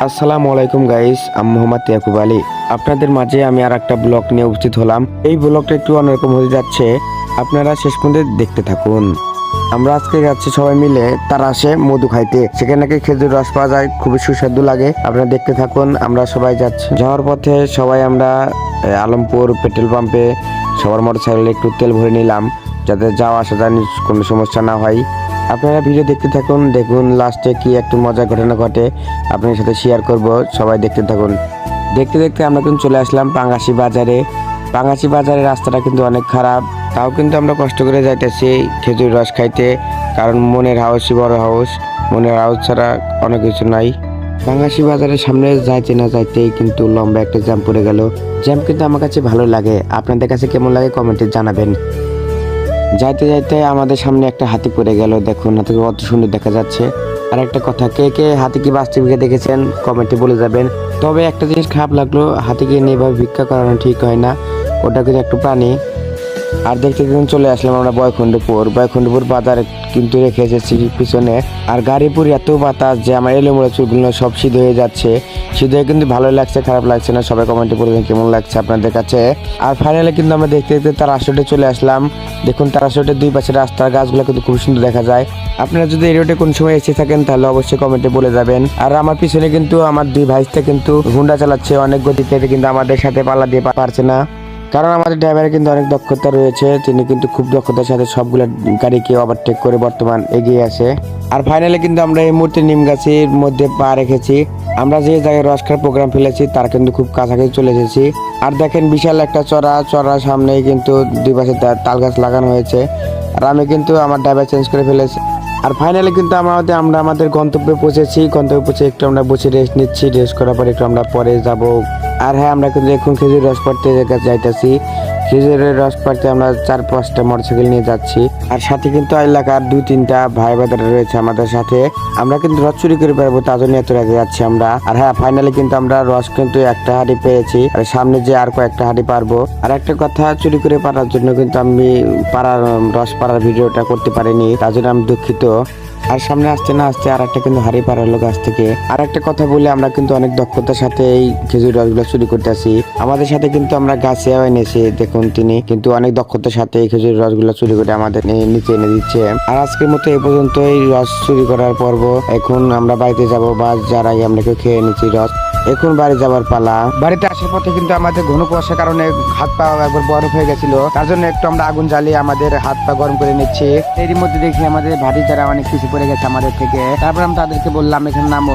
আসসালামু আলাইকুম গাইস, আমি মোহাম্মদ ইয়াকুব আলী। আপনাদের মাঝে আমি আর একটা ব্লগ নিয়ে উপস্থিত হলাম। এই ব্লগটা একটু অন্যরকম হয়ে যাচ্ছে, আপনারা শেষ পর্যন্ত দেখতে থাকুন। আমরা আজকে যাচ্ছি সবাই মিলে তারাশে মধু খাইতে। সেখানে নাকি খেজুর রস পাওয়া যায়, খুবই সুস্বাদু লাগে। আপনারা দেখতে থাকুন। আমরা সবাই যাচ্ছি, যাওয়ার পথে সবাই আমরা আলমপুর পেট্রোল পাম্পে সবার মোটরসাইকেলে একটু তেল ভরে নিলাম, যাতে যাওয়া আসা জানি কোনো সমস্যা না হয়। আপনারা ভিডিও দেখতে থাকুন, দেখুন লাস্টে কি একটু মজার ঘটনা ঘটে আপনাদের সাথে শেয়ার করব। সবাই দেখতে থাকুন। দেখতে দেখতে আমরা কিন্তু চলে আসলাম পাঙ্গাসি বাজারে। পাঙ্গাসি বাজারের রাস্তাটা কিন্তু অনেক খারাপ, তাও কিন্তু আমরা কষ্ট করে যাইতেছি খেজুর রস খাইতে, কারণ মনের হাউসই বড় হাউস, মনের হাউস ছাড়া অনেক কিছু নাই। পাঙ্গাসি বাজারের সামনে যাইতে না যাইতেই কিন্তু লম্বা একটা জ্যাম পড়ে গেল। জ্যাম কিন্তু আমার কাছে ভালো লাগে, আপনাদের কাছে কেমন লাগে কমেন্টে জানাবেন। যাইতে যাইতে আমাদের সামনে একটা হাতি পড়ে গেল, দেখুন হাতিকে কত সুন্দর দেখা যাচ্ছে। আর একটা কথা, কে কে হাতিকে বাস্তবে দেখেছেন কমেন্টে বলে যাবেন। তবে একটা জিনিস খারাপ লাগলো, হাতিকে নিয়ে এভাবে ভিক্ষা করানো ঠিক হয় না, ওটা কিন্তু একটু প্রাণী। আর দেখতে দেখতে চলে আসলাম আমরা বয়খণ্ডপুর বাজার কিন্তু রেখে এসেছি পিছনে। আর গাড়িপুর এত বাতাস যে আমার এলোমেলো চুলগুলো সব সিধে হয়ে যাচ্ছে। সিধে হয়ে কিন্তু ভালোই লাগছে, খারাপ লাগছে না। সবাই কমেন্টে বলবেন কেমন লাগছে আপনাদের কাছে। আর ফাইনালি কিন্তু আমরা দেখতে দেখতে তারাশোটে চলে আসলাম। দেখুন তারাশোটের দুই পাশে রাস্তার গাছগুলো কিন্তু খুব সুন্দর দেখা যায়। আপনারা যদি এই রোডে কোন সময় এসে থাকেন তাহলে অবশ্যই কমেন্টে বলে যাবেন। আর আমার পিছনে কিন্তু আমার দুই ভাইস্তা কিন্তু হুন্ডা চালাচ্ছে অনেক গতিতে, কিন্তু আমাদের সাথে পাল্লা দিয়ে পারছে না, কারণ আমাদের ড্রাইভারের কিন্তু অনেক দক্ষতা রয়েছে। তিনি কিন্তু খুব দক্ষতার সাথে সবগুলো গাড়িকে ওভারটেক করে বর্তমান এগিয়ে আছে। আর ফাইনালি কিন্তু আমরা এই মুহূর্তে নিম গাছের মধ্যে পা রেখেছি। আমরা যে জায়গায় রস খাওয়ার প্রোগ্রাম ফেলেছি তার কিন্তু খুব কাছাকাছি চলে এসেছি। আর দেখেন বিশাল একটা চড়ার সামনেই কিন্তু দুই পাশে তাল গাছ লাগানো হয়েছে। আর আমি কিন্তু আমার ড্রাইভার চেঞ্জ করে ফেলেছি। আর ফাইনালি কিন্তু আমরা আমাদের গন্তব্যে পৌঁছেছি। গন্তব্যে পৌঁছে একটু আমরা বসে রেস্ট নিচ্ছি, রেস্ট করার পর একটু আমরা পরে যাব। আর হ্যাঁ, আমরা কিন্তু এখন খেজুর রস পাড়তে যাইতেছি। খেজুরের রস পাড়তে আমরা 4-5টা মোটরসাইকেল নিয়ে যাচ্ছি। আর সাথে কিন্তু এলাকার 2-3টা ভাই বাদারা রয়েছে আমাদের সাথে। আমরা কিন্তু রস চুরি করে পারবো, তার জন্য এত রাগে যাচ্ছি আমরা। আর হ্যাঁ, ফাইনালি কিন্তু আমরা রস কিন্তু একটা হাঁড়ি পেয়েছি, আর সামনে যে আর কয়েকটা হাঁড়ি পারবো। আর একটা কথা, চুরি করে পারার জন্য কিন্তু আমি রস পাড়ার ভিডিওটা করতে পারিনি, তার জন্য আমি দুঃখিত। আর সামনে আসতে না আসতে আর একটা কিন্তু হারিয়ে পারালো গাছ থেকে। আর একটা কথা বলে, আমরা কিন্তু অনেক দক্ষতার সাথে এই খেজুর রসগুলো চুরি করতে আসি। আমাদের সাথে কিন্তু আমরা গাছে এনেছি, দেখুন তিনি কিন্তু অনেক দক্ষতার সাথে এই খেজুর রসগুলো চুরি করে আমাদের নিচে এনে দিচ্ছে। আর আজকের মতো এই পর্যন্ত এই রস চুরি করার পর্ব। এখন আমরা বাড়িতে যাব, বা যার আগে আমরা কেউ খেয়ে নিচ্ছি রস। এখন বাড়ি যাবার পালা। বাড়িতে আসার পথে কিন্তু আমাদের ঘন কুয়াশার কারণে হাত পা একবার বরফ হয়ে গেছিল, তার জন্য একটু আমরা আগুন জ্বালিয়ে আমাদের হাত পা গরম করে নিচ্ছি। এর মধ্যে দেখি আমাদের ভারী যারা অনেক কিছু পড়ে গেছে আমাদের থেকে। তারপর আমি তাদেরকে বললাম এখানে নামো।